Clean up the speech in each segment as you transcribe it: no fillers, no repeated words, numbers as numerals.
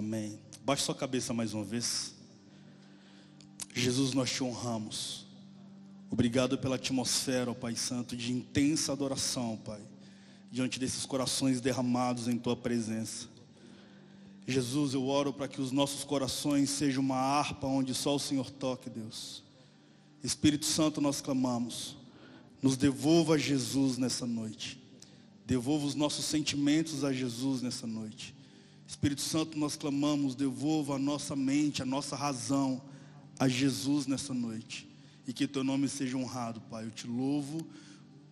Amém. Baixe sua cabeça mais uma vez. Jesus, nós te honramos. Obrigado pela atmosfera, ó Pai Santo, de intensa adoração, Pai, diante desses corações derramados em tua presença. Jesus, eu oro para que os nossos corações sejam uma harpa onde só o Senhor toque, Deus. Espírito Santo, nós clamamos, nos devolva a Jesus nessa noite. Devolva os nossos sentimentos a Jesus nessa noite. Espírito Santo, nós clamamos, devolva a nossa mente, a nossa razão a Jesus nessa noite. E que teu nome seja honrado, Pai. Eu te louvo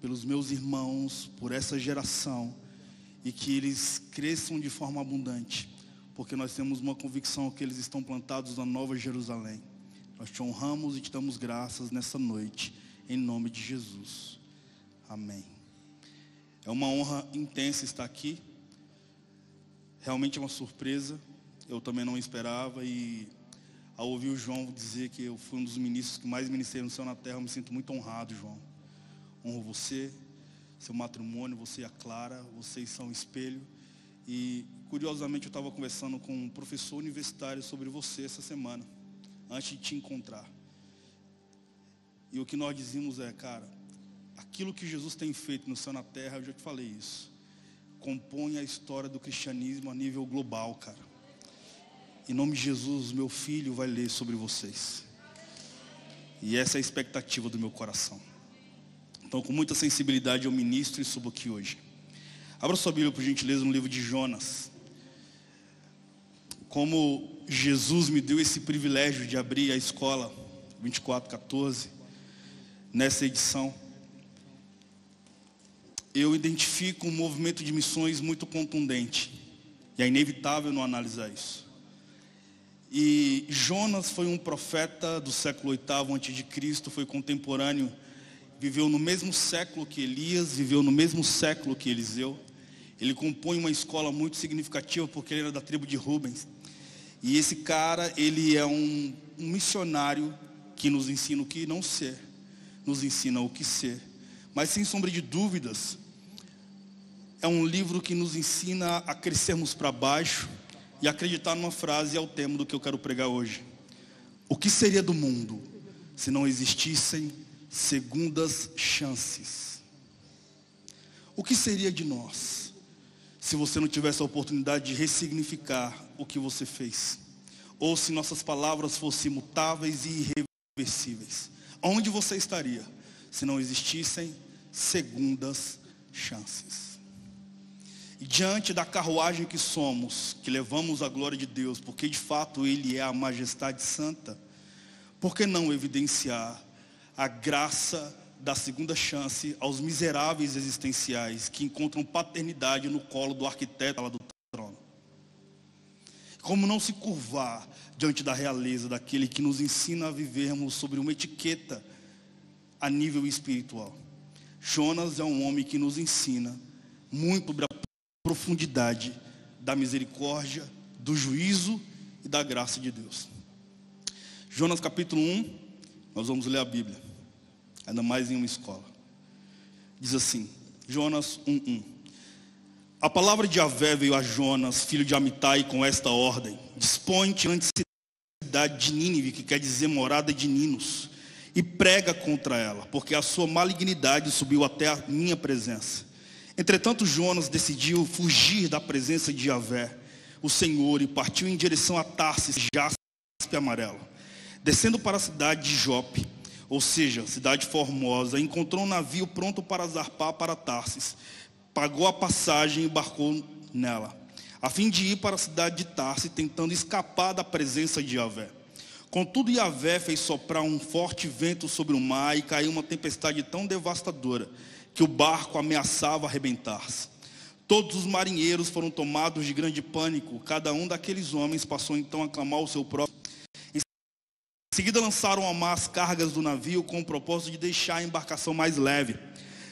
pelos meus irmãos, por essa geração, e que eles cresçam de forma abundante, porque nós temos uma convicção que eles estão plantados na Nova Jerusalém. Nós te honramos e te damos graças nessa noite, em nome de Jesus. Amém. É uma honra intensa estar aqui. Realmente é uma surpresa. Eu também não esperava, e ao ouvir o João dizer que eu fui um dos ministros que mais ministrei no céu e na terra, eu me sinto muito honrado, João. Honro você, seu matrimônio, você e a Clara, vocês são um espelho. E curiosamente eu estava conversando com um professor universitário sobre você essa semana, antes de te encontrar. E o que nós dizíamos é, cara, aquilo que Jesus tem feito no céu e na terra, eu já te falei isso, compõe a história do cristianismo a nível global, cara. Em nome de Jesus, meu filho vai ler sobre vocês. E essa é a expectativa do meu coração. Então, com muita sensibilidade, eu ministro e subo aqui hoje. Abra sua Bíblia, por gentileza, no livro de Jonas. Como Jesus me deu esse privilégio de abrir a escola 2414, nessa edição, eu identifico um movimento de missões muito contundente. E é inevitável não analisar isso. E Jonas foi um profeta do século 8º a.C., foi contemporâneo, viveu no mesmo século que Elias, viveu no mesmo século que Eliseu. Ele compõe uma escola muito significativa porque ele era da tribo de Rubens. E esse cara, ele é um missionário que nos ensina o que não ser, nos ensina o que ser. Mas sem sombra de dúvidas, é um livro que nos ensina a crescermos para baixo e acreditar numa frase, é o tema do que eu quero pregar hoje. O que seria do mundo se não existissem segundas chances? O que seria de nós se você não tivesse a oportunidade de ressignificar o que você fez? Ou se nossas palavras fossem imutáveis e irreversíveis? Onde você estaria se não existissem segundas chances? E diante da carruagem que somos, que levamos a glória de Deus, porque de fato Ele é a majestade santa, por que não evidenciar a graça da segunda chance aos miseráveis existenciais que encontram paternidade no colo do arquiteto lá do trono? Como não se curvar diante da realeza daquele que nos ensina a vivermos sobre uma etiqueta a nível espiritual? Jonas é um homem que nos ensina muito sobre a profundidade da misericórdia, do juízo e da graça de Deus. Jonas capítulo 1, nós vamos ler a Bíblia, ainda mais em uma escola. Diz assim, Jonas 1:1. A palavra de Yahvé veio a Jonas, filho de Amitai, com esta ordem: dispõe-te ante a cidade de Nínive, que quer dizer morada de Ninos, e prega contra ela, porque a sua malignidade subiu até a minha presença. Entretanto, Jonas decidiu fugir da presença de Yahvé, o Senhor, e partiu em direção a Tarsis, jaspe amarelo. Descendo para a cidade de Jope, ou seja, cidade formosa, encontrou um navio pronto para zarpar para Tarsis. Pagou a passagem e embarcou nela, a fim de ir para a cidade de Tarsis, tentando escapar da presença de Yahvé. Contudo, Yahvé fez soprar um forte vento sobre o mar e caiu uma tempestade tão devastadora que o barco ameaçava arrebentar-se. Todos os marinheiros foram tomados de grande pânico. Cada um daqueles homens passou então a clamar o seu próprio. Em seguida lançaram ao mar as cargas do navio com o propósito de deixar a embarcação mais leve.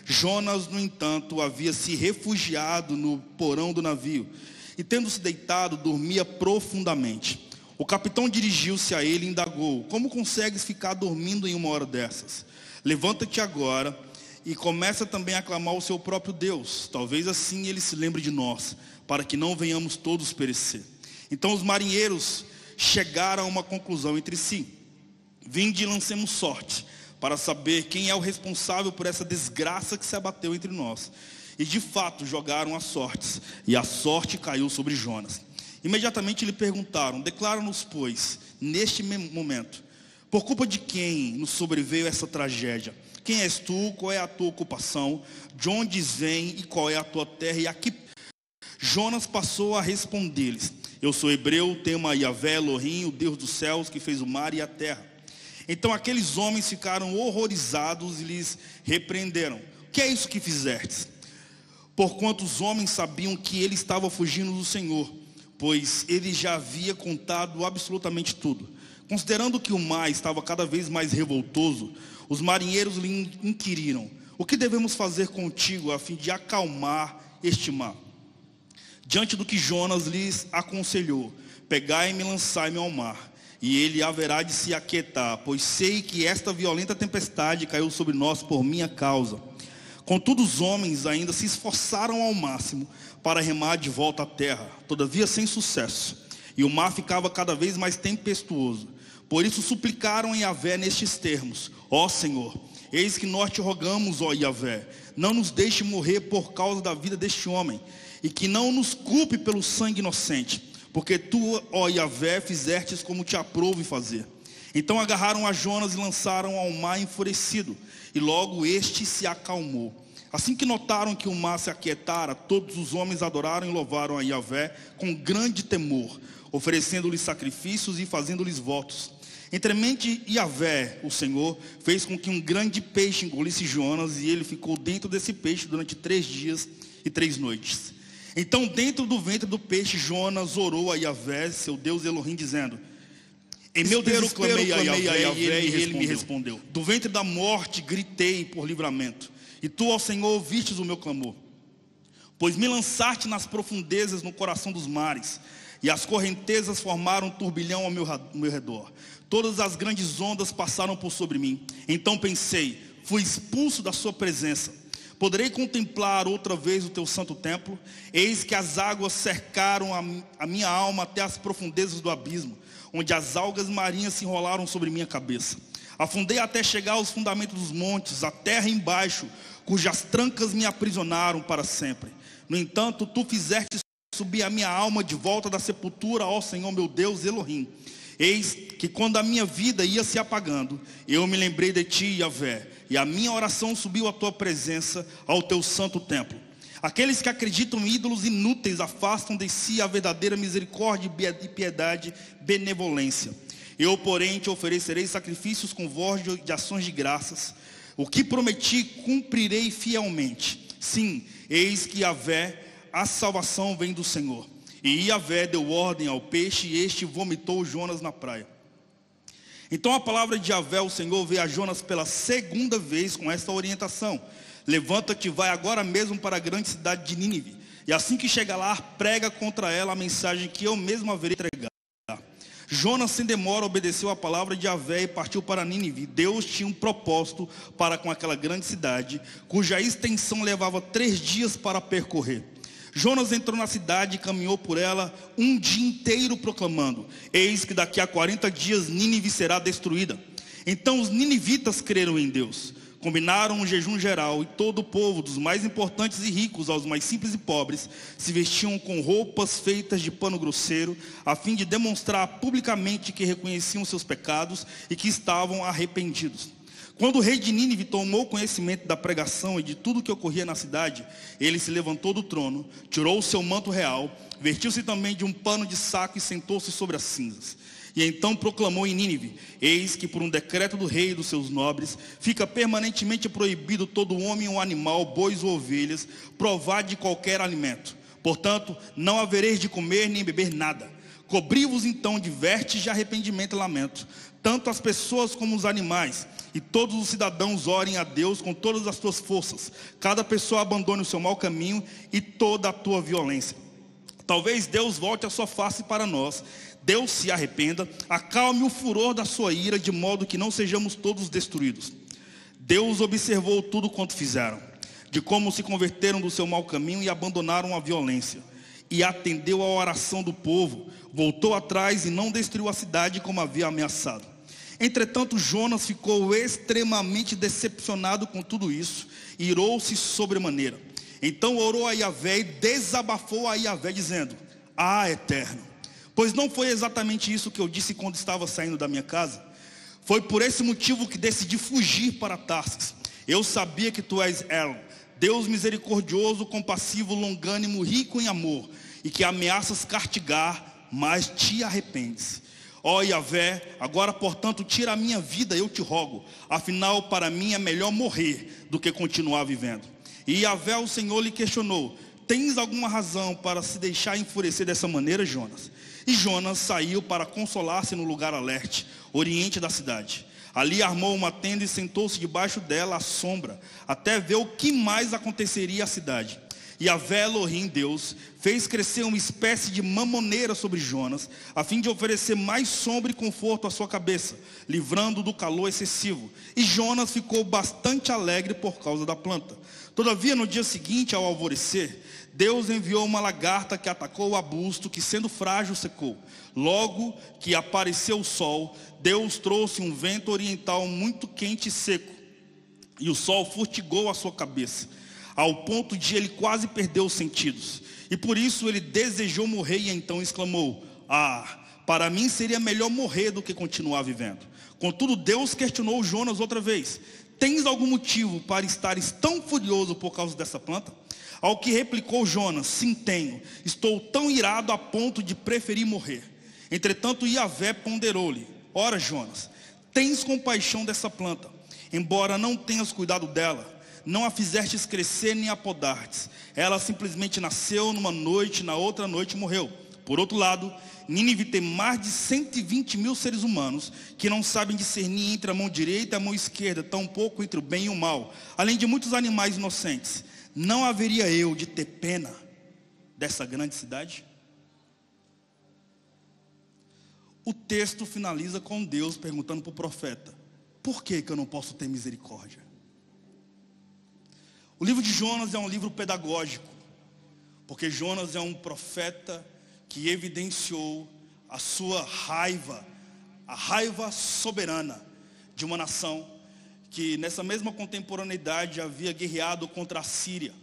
Jonas, no entanto, havia se refugiado no porão do navio e, tendo-se deitado, dormia profundamente. O capitão dirigiu-se a ele e indagou: como consegues ficar dormindo em uma hora dessas? Levanta-te agora e começa também a clamar ao seu próprio Deus. Talvez assim ele se lembre de nós, para que não venhamos todos perecer. Então os marinheiros chegaram a uma conclusão entre si: vinde e lancemos sorte, para saber quem é o responsável por essa desgraça que se abateu entre nós. E de fato jogaram as sortes, e a sorte caiu sobre Jonas. Imediatamente lhe perguntaram: declara-nos, pois, neste momento, por culpa de quem nos sobreveio essa tragédia? Quem és tu? Qual é a tua ocupação? De onde vem e qual é a tua terra? E aqui Jonas passou a responder-lhes: eu sou hebreu, temo a Yahvé Elohim, o Deus dos céus, que fez o mar e a terra. Então aqueles homens ficaram horrorizados e lhes repreenderam: que é isso que fizestes? Porquanto os homens sabiam que ele estava fugindo do Senhor, pois ele já havia contado absolutamente tudo. Considerando que o mar estava cada vez mais revoltoso, os marinheiros lhe inquiriram: o que devemos fazer contigo a fim de acalmar este mar? Diante do que Jonas lhes aconselhou: pegai-me e lançai-me ao mar, e ele haverá de se aquietar, pois sei que esta violenta tempestade caiu sobre nós por minha causa. Contudo, os homens ainda se esforçaram ao máximo para remar de volta à terra, todavia sem sucesso, e o mar ficava cada vez mais tempestuoso. Por isso suplicaram a Yahvé nestes termos: ó Senhor, eis que nós te rogamos, ó Yahvé, não nos deixe morrer por causa da vida deste homem, e que não nos culpe pelo sangue inocente, porque tu, ó Yahvé, fizestes como te aprouve fazer. Então agarraram a Jonas e lançaram ao mar enfurecido, e logo este se acalmou. Assim que notaram que o mar se aquietara, todos os homens adoraram e louvaram a Yahvé com grande temor, oferecendo-lhes sacrifícios e fazendo-lhes votos. Entremente Yahvé, o Senhor, fez com que um grande peixe engolisse Jonas, e ele ficou dentro desse peixe durante 3 dias e 3 noites. Então dentro do ventre do peixe Jonas orou a Yahvé, seu Deus Elohim, dizendo: em meu desespero clamei a Yahvé, e ele me respondeu. Do ventre da morte gritei por livramento, e tu, ó Senhor, ouvistes o meu clamor. Pois me lançaste nas profundezas, no coração dos mares, e as correntezas formaram um turbilhão ao meu redor. Todas as grandes ondas passaram por sobre mim. Então pensei: fui expulso da sua presença. Poderei contemplar outra vez o teu santo templo? Eis que as águas cercaram a minha alma até as profundezas do abismo, onde as algas marinhas se enrolaram sobre minha cabeça. Afundei até chegar aos fundamentos dos montes, a terra embaixo, cujas trancas me aprisionaram para sempre. No entanto, tu fizeste subir a minha alma de volta da sepultura, ó Senhor meu Deus Elohim. Eis que quando a minha vida ia se apagando, eu me lembrei de ti, Yahvé, e a minha oração subiu à tua presença, ao teu santo templo. Aqueles que acreditam em ídolos inúteis afastam de si a verdadeira misericórdia e piedade, benevolência. Eu, porém, te oferecerei sacrifícios com voz de ações de graças. O que prometi, cumprirei fielmente. Sim, eis que Yahvé, a salvação vem do Senhor. E Yahvé deu ordem ao peixe, e este vomitou Jonas na praia. Então a palavra de Yahvé, o Senhor, veio a Jonas pela 2ª vez com esta orientação: levanta-te e vai agora mesmo para a grande cidade de Nínive, e assim que chegar lá, prega contra ela a mensagem que eu mesmo haverei entregar. Jonas sem demora obedeceu a palavra de Yahvé e partiu para Nínive. Deus tinha um propósito para com aquela grande cidade, cuja extensão levava 3 dias para percorrer. Jonas entrou na cidade e caminhou por ela um dia inteiro proclamando: eis que daqui a 40 dias Nínive será destruída. Então os ninivitas creram em Deus. Combinaram um jejum geral, e todo o povo, dos mais importantes e ricos aos mais simples e pobres, se vestiam com roupas feitas de pano grosseiro, a fim de demonstrar publicamente que reconheciam seus pecados e que estavam arrependidos. Quando o rei de Nínive tomou conhecimento da pregação e de tudo que ocorria na cidade, ele se levantou do trono, tirou o seu manto real, vestiu-se também de um pano de saco e sentou-se sobre as cinzas. E então proclamou em Nínive: eis que por um decreto do rei e dos seus nobres, fica permanentemente proibido todo homem ou animal, bois ou ovelhas, provar de qualquer alimento. Portanto, não havereis de comer nem beber nada. Cobri-vos então de vestes de arrependimento e lamento, tanto as pessoas como os animais, e todos os cidadãos orem a Deus com todas as suas forças. Cada pessoa abandone o seu mau caminho e toda a tua violência. Talvez Deus volte a sua face para nós, Deus se arrependa, acalme o furor da sua ira, de modo que não sejamos todos destruídos. Deus observou tudo quanto fizeram, de como se converteram do seu mau caminho e abandonaram a violência. e atendeu à oração do povo, voltou atrás e não destruiu a cidade como havia ameaçado. Entretanto, Jonas ficou extremamente decepcionado com tudo isso, e irou-se sobremaneira. Então orou a Yahvé e desabafou a Yahvé, dizendo: Ah, Eterno, pois não foi exatamente isso que eu disse quando estava saindo da minha casa? Foi por esse motivo que decidi fugir para Tarsis. Eu sabia que tu és El, Deus misericordioso, compassivo, longânimo, rico em amor, e que ameaças castigar, mas te arrependes. Ó Yahvé, agora portanto tira a minha vida, eu te rogo. Afinal, para mim é melhor morrer do que continuar vivendo. E Yahvé, o Senhor, lhe questionou: Tens alguma razão para se deixar enfurecer dessa maneira, Jonas? E Jonas saiu para consolar-se no lugar a leste, oriente da cidade. Ali armou uma tenda e sentou-se debaixo dela à sombra, até ver o que mais aconteceria à cidade. E Yahvé Elohim, Deus, fez crescer uma espécie de mamoneira sobre Jonas, a fim de oferecer mais sombra e conforto à sua cabeça, livrando-o do calor excessivo. E Jonas ficou bastante alegre por causa da planta. Todavia, no dia seguinte, ao alvorecer, Deus enviou uma lagarta que atacou o arbusto, que sendo frágil secou. Logo que apareceu o sol, Deus trouxe um vento oriental muito quente e seco, e o sol fustigou a sua cabeça, ao ponto de ele quase perder os sentidos. E por isso ele desejou morrer, e então exclamou: Ah, para mim seria melhor morrer do que continuar vivendo. Contudo, Deus questionou Jonas outra vez: Tens algum motivo para estares tão furioso por causa dessa planta? Ao que replicou Jonas: Sim, tenho. Estou tão irado a ponto de preferir morrer. Entretanto, Yahvé ponderou-lhe: Ora, Jonas, tens compaixão dessa planta, embora não tenhas cuidado dela. Não a fizestes crescer nem a podastes. Ela simplesmente nasceu numa noite, na outra noite morreu. Por outro lado, Nínive tem mais de 120 mil seres humanos que não sabem discernir entre a mão direita e a mão esquerda, tampouco entre o bem e o mal, além de muitos animais inocentes. Não haveria eu de ter pena dessa grande cidade? O texto finaliza com Deus perguntando para o profeta: Por que eu não posso ter misericórdia? O livro de Jonas é um livro pedagógico, porque Jonas é um profeta que evidenciou a sua raiva, a raiva soberana de uma nação que nessa mesma contemporaneidade havia guerreado contra a Síria.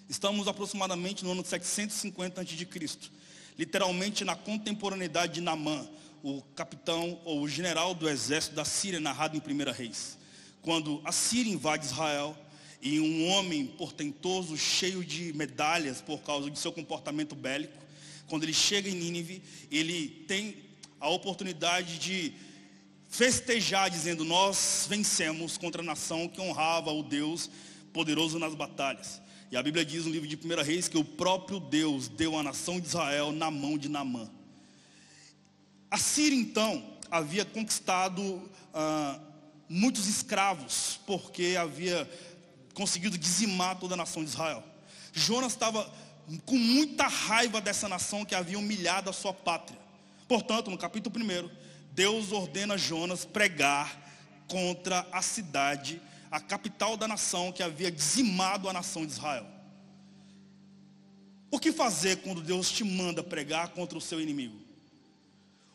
Estamos aproximadamente no ano 750 a.C., literalmente na contemporaneidade de Naamã, o capitão ou o general do exército da Síria, narrado em 1 Reis. Quando a Síria invade Israel, e um homem portentoso, cheio de medalhas por causa de seu comportamento bélico, quando ele chega em Nínive, ele tem a oportunidade de festejar, dizendo: Nós vencemos contra a nação que honrava o Deus poderoso nas batalhas. E a Bíblia diz no livro de 1 Reis que o próprio Deus deu a nação de Israel na mão de Naamã. A Síria então havia conquistado muitos escravos, porque havia conseguido dizimar toda a nação de Israel. Jonas estava com muita raiva dessa nação que havia humilhado a sua pátria. Portanto, no capítulo 1, Deus ordena Jonas pregar contra a cidade, a capital da nação que havia dizimado a nação de Israel. O que fazer quando Deus te manda pregar contra o seu inimigo?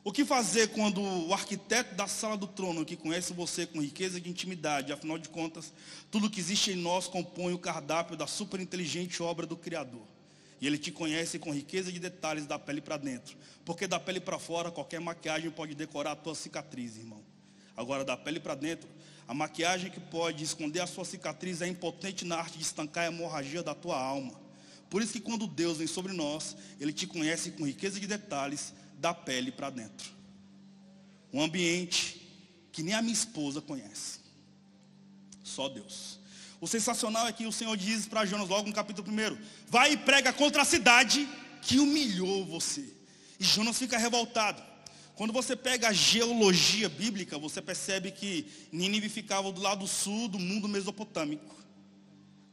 O que fazer quando o arquiteto da sala do trono, que conhece você com riqueza de intimidade, afinal de contas, tudo que existe em nós compõe o cardápio da superinteligente obra do Criador. E ele te conhece com riqueza de detalhes da pele para dentro. Porque da pele para fora, qualquer maquiagem pode decorar a tua cicatriz, irmão. Agora, da pele para dentro, a maquiagem que pode esconder a sua cicatriz é impotente na arte de estancar a hemorragia da tua alma. Por isso que quando Deus vem sobre nós, Ele te conhece com riqueza de detalhes da pele para dentro. Um ambiente que nem a minha esposa conhece. Só Deus. O sensacional é que o Senhor diz para Jonas logo no capítulo 1: vai e prega contra a cidade que humilhou você. E Jonas fica revoltado. Quando você pega a geologia bíblica, você percebe que Nínive ficava do lado sul do mundo mesopotâmico.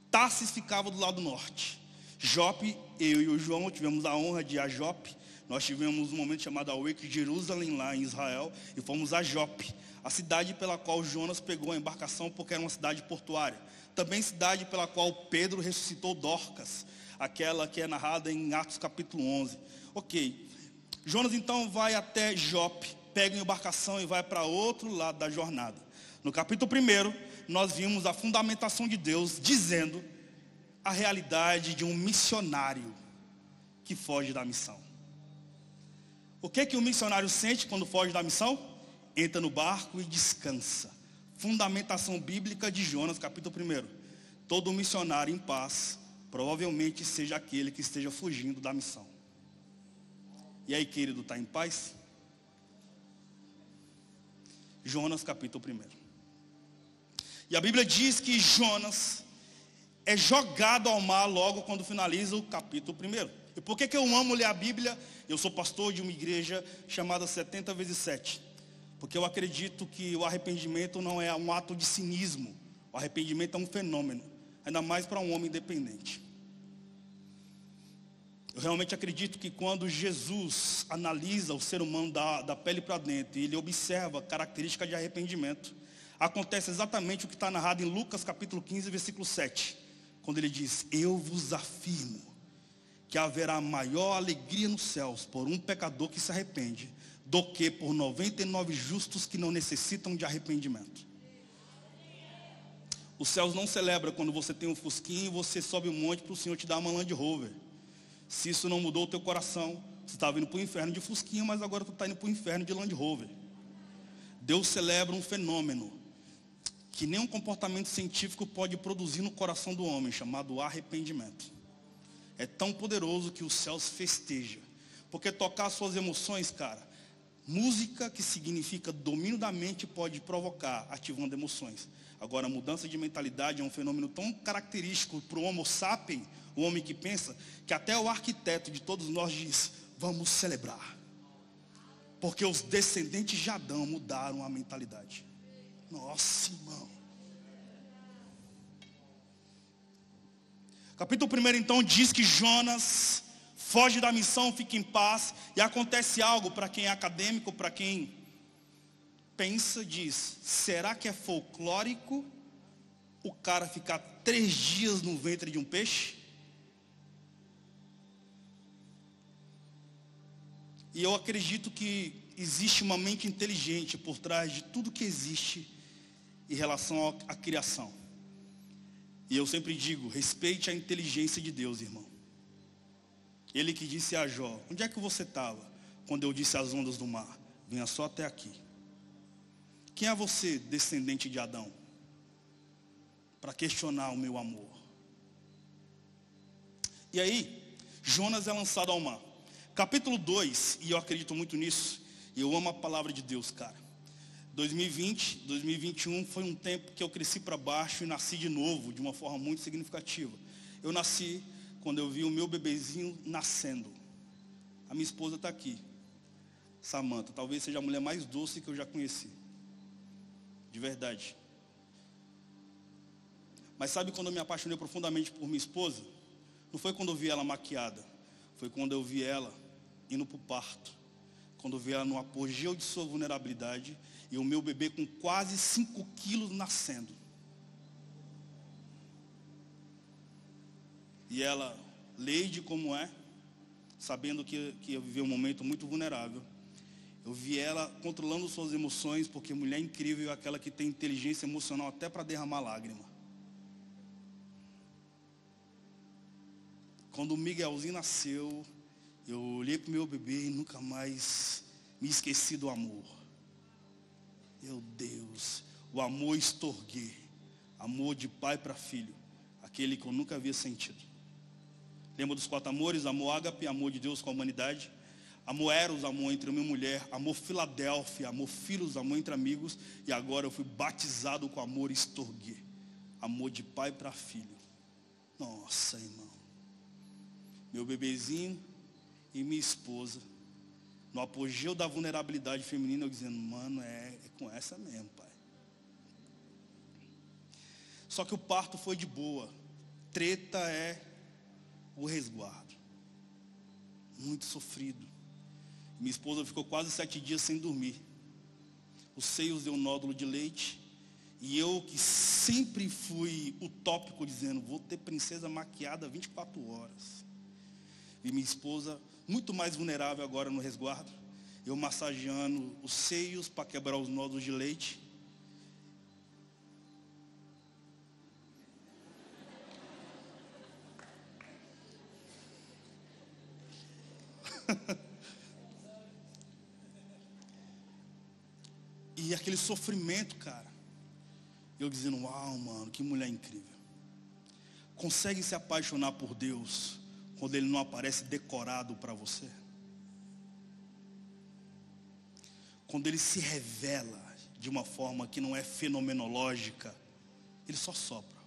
Tarsis ficava do lado norte. Jope, eu e o João tivemos a honra de ir a Jope. Nós tivemos um momento chamado Awake Jerusalém lá em Israel e fomos a Jope. a cidade pela qual Jonas pegou a embarcação porque era uma cidade portuária. Também cidade pela qual Pedro ressuscitou Dorcas, aquela que é narrada em Atos capítulo 11. Ok, Jonas então vai até Jope, pega a embarcação e vai para outro lado da jornada. No capítulo 1, nós vimos a fundamentação de Deus dizendo a realidade de um missionário que foge da missão. O que o missionário sente quando foge da missão? Entra no barco e descansa. Fundamentação bíblica de Jonas, capítulo 1. Todo missionário em paz provavelmente seja aquele que esteja fugindo da missão. E aí, querido, está em paz? Jonas, capítulo 1. E a Bíblia diz que Jonas é jogado ao mar logo quando finaliza o capítulo 1. E por que eu amo ler a Bíblia? Eu sou pastor de uma igreja chamada 70 vezes 7. Porque eu acredito que o arrependimento não é um ato de cinismo. O arrependimento é um fenômeno. Ainda mais para um homem independente. Eu realmente acredito que quando Jesus analisa o ser humano da pele para dentro, e ele observa características de arrependimento, acontece exatamente o que está narrado em Lucas capítulo 15, versículo 7. Quando ele diz, eu vos afirmo que haverá maior alegria nos céus por um pecador que se arrepende, do que por 99 justos que não necessitam de arrependimento. Os céus não celebram quando você tem um fusquinho e você sobe um monte para o Senhor te dar uma Land Rover. Se isso não mudou o teu coração, você estava indo para o inferno de fusquinha, mas agora tu está indo para o inferno de Land Rover. Deus celebra um fenômeno que nenhum comportamento científico pode produzir no coração do homem, chamado arrependimento. É tão poderoso que os céus festejam. Porque tocar suas emoções, cara, música que significa domínio da mente pode provocar, ativando emoções. Agora, a mudança de mentalidade é um fenômeno tão característico para o homo sapiens, o homem que pensa, que até o arquiteto de todos nós diz, vamos celebrar. Porque os descendentes de Adão mudaram a mentalidade. Nossa, irmão. Capítulo 1 então diz que Jonas foge da missão, fica em paz. E acontece algo para quem é acadêmico, para quem pensa, diz, será que é folclórico o cara ficar 3 dias no ventre de um peixe? E eu acredito que existe uma mente inteligente por trás de tudo que existe em relação à criação. E eu sempre digo, respeite a inteligência de Deus, irmão. Ele que disse a Jó, onde é que você estava quando eu disse às ondas do mar, venha só até aqui. Quem é você, descendente de Adão, para questionar o meu amor? E aí, Jonas é lançado ao mar. Capítulo 2, e eu acredito muito nisso, e eu amo a palavra de Deus, cara. 2020, 2021 foi um tempo que eu cresci para baixo e nasci de novo, de uma forma muito significativa. Eu nasci quando eu vi o meu bebezinho nascendo. A minha esposa está aqui, Samantha, talvez seja a mulher mais doce que eu já conheci. De verdade. Mas sabe quando eu me apaixonei profundamente por minha esposa? Não foi quando eu vi ela maquiada, foi quando eu vi ela indo para o parto. Quando eu vi ela no apogeu de sua vulnerabilidade e o meu bebê com quase 5 quilos nascendo. E ela, Leide como é, sabendo que ia viver um momento muito vulnerável, eu vi ela controlando suas emoções, porque mulher incrível é aquela que tem inteligência emocional até para derramar lágrima. Quando o Miguelzinho nasceu, eu olhei para o meu bebê e nunca mais me esqueci do amor. Meu Deus, o amor estorguê, amor de pai para filho, aquele que eu nunca havia sentido. Lembra dos 4 amores? Amor ágape, amor de Deus com a humanidade. Amor eros, amor entre homem e mulher. Amor Filadélfia, amor filhos, amor entre amigos. E agora eu fui batizado com amor estorguê, amor de pai para filho. Nossa, irmão. Meu bebezinho e minha esposa, no apogeu da vulnerabilidade feminina, eu dizendo, mano, é com essa mesmo, pai. Só que o parto foi de boa. Treta é o resguardo. Muito sofrido. Minha esposa ficou quase 7 dias sem dormir. os seios deu um nódulo de leite. E eu, que sempre fui utópico, dizendo, vou ter princesa maquiada 24 horas. E minha esposa, muito mais vulnerável agora no resguardo, eu massageando os seios para quebrar os nódulos de leite. E aquele sofrimento, cara. Eu dizendo, uau, mano, que mulher incrível. Consegue se apaixonar por Deus quando Ele não aparece decorado para você? Quando Ele se revela de uma forma que não é fenomenológica, Ele só sopra.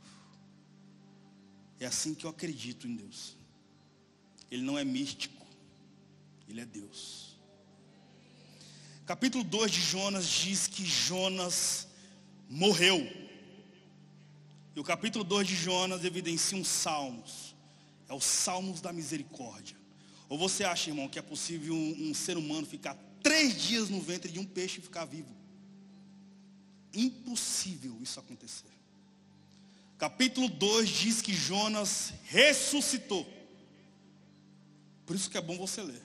É assim que eu acredito em Deus. Ele não é místico, Ele é Deus. Capítulo 2 de Jonas diz que Jonas morreu. E o capítulo 2 de Jonas evidencia um salmos. É os salmos da misericórdia. Ou você acha, irmão, que é possível um ser humano ficar 3 dias no ventre de um peixe e ficar vivo? Impossível isso acontecer. Capítulo 2 diz que Jonas ressuscitou. Por isso que é bom você ler.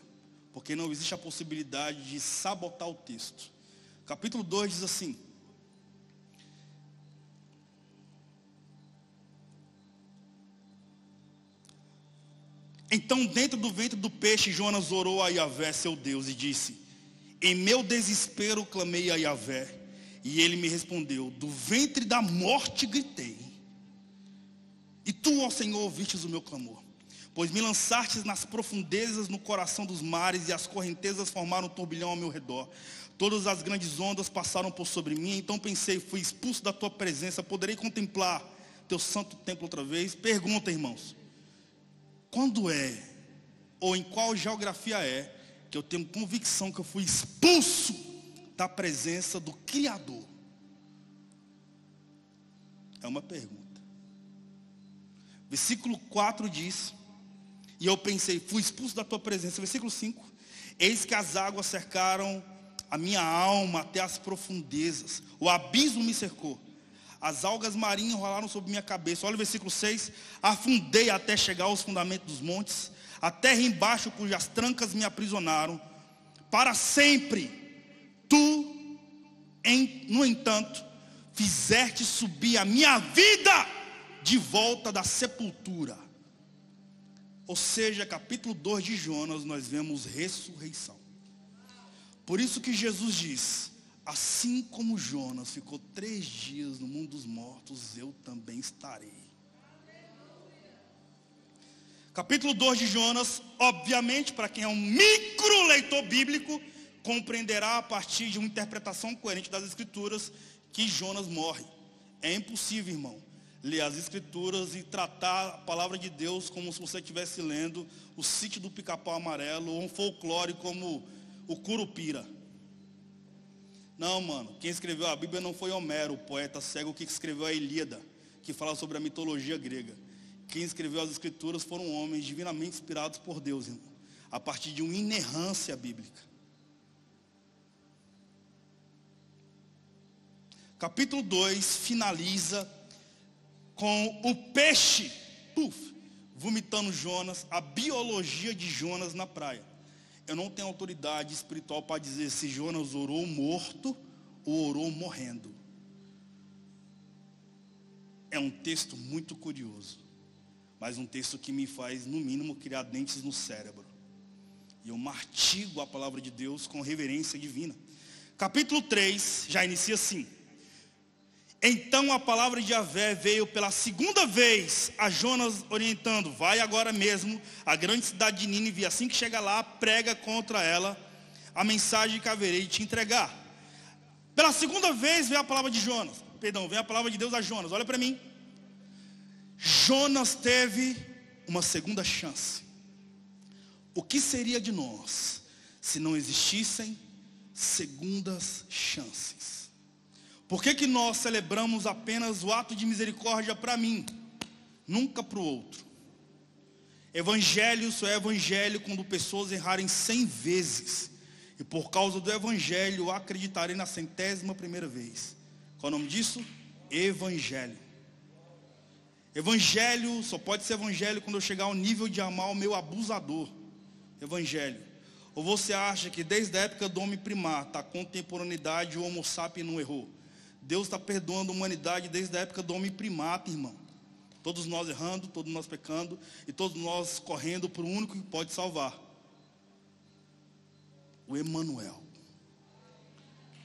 Porque não existe a possibilidade de sabotar o texto. Capítulo 2 diz assim: então dentro do ventre do peixe Jonas orou a Yahvé, seu Deus, e disse: em meu desespero clamei a Yahvé, e ele me respondeu, do ventre da morte gritei, e tu, ó Senhor, ouvistes o meu clamor. Pois me lançastes nas profundezas no coração dos mares, e as correntezas formaram um turbilhão ao meu redor. Todas as grandes ondas passaram por sobre mim. Então pensei, fui expulso da tua presença, poderei contemplar teu santo templo outra vez? Pergunta, irmãos, quando é, ou em qual geografia é, que eu tenho convicção que eu fui expulso da presença do Criador? É uma pergunta. Versículo 4 diz: e eu pensei, fui expulso da tua presença. Versículo 5: eis que as águas cercaram a minha alma até as profundezas, o abismo me cercou, as algas marinhas rolaram sobre minha cabeça. Olha o versículo 6: afundei até chegar aos fundamentos dos montes, a terra embaixo cujas trancas me aprisionaram. Para sempre, tu, no entanto, fizeste subir a minha vida de volta da sepultura. Ou seja, capítulo 2 de Jonas, nós vemos ressurreição. Por isso que Jesus diz, assim como Jonas ficou 3 dias no mundo dos mortos, eu também estarei. Capítulo 2 de Jonas, obviamente, para quem é um micro leitor bíblico, compreenderá a partir de uma interpretação coerente das Escrituras que Jonas morre. É impossível, irmão, ler as Escrituras e tratar a palavra de Deus como se você estivesse lendo o Sítio do Pica-Pau Amarelo ou um folclore como o Curupira. Não, mano, quem escreveu a Bíblia não foi Homero, o poeta cego que escreveu a Ilíada, que fala sobre a mitologia grega. Quem escreveu as Escrituras foram homens divinamente inspirados por Deus, irmão, a partir de uma inerrância bíblica. Capítulo 2 finaliza com o peixe, vomitando Jonas, a biologia de Jonas na praia. Eu não tenho autoridade espiritual para dizer se Jonas orou morto ou orou morrendo. É um texto muito curioso, mas um texto que me faz, no mínimo, criar dentes no cérebro. E eu mastigo a palavra de Deus com reverência divina. Capítulo 3 já inicia assim: então a palavra de Yahvé veio pela segunda vez a Jonas orientando, vai agora mesmo à grande cidade de Nínive, assim que chega lá, prega contra ela a mensagem que haverei de te entregar. Pela segunda vez veio a palavra de Jonas, veio a palavra de Deus a Jonas, olha para mim. Jonas teve uma segunda chance. O que seria de nós se não existissem segundas chances? Por que nós celebramos apenas o ato de misericórdia para mim, nunca para o outro? Evangelho só é evangelho quando pessoas errarem 100 vezes e por causa do evangelho acreditarei na 100ª vez. Qual é o nome disso? Evangelho. Evangelho só pode ser evangelho quando eu chegar ao nível de amar o meu abusador. Evangelho. Ou você acha que desde a época do homem primata, a contemporaneidade, o Homo sapiens não errou? Deus está perdoando a humanidade desde a época do homem primata, irmão. Todos nós errando, todos nós pecando, e todos nós correndo para o único que pode salvar. O Emanuel.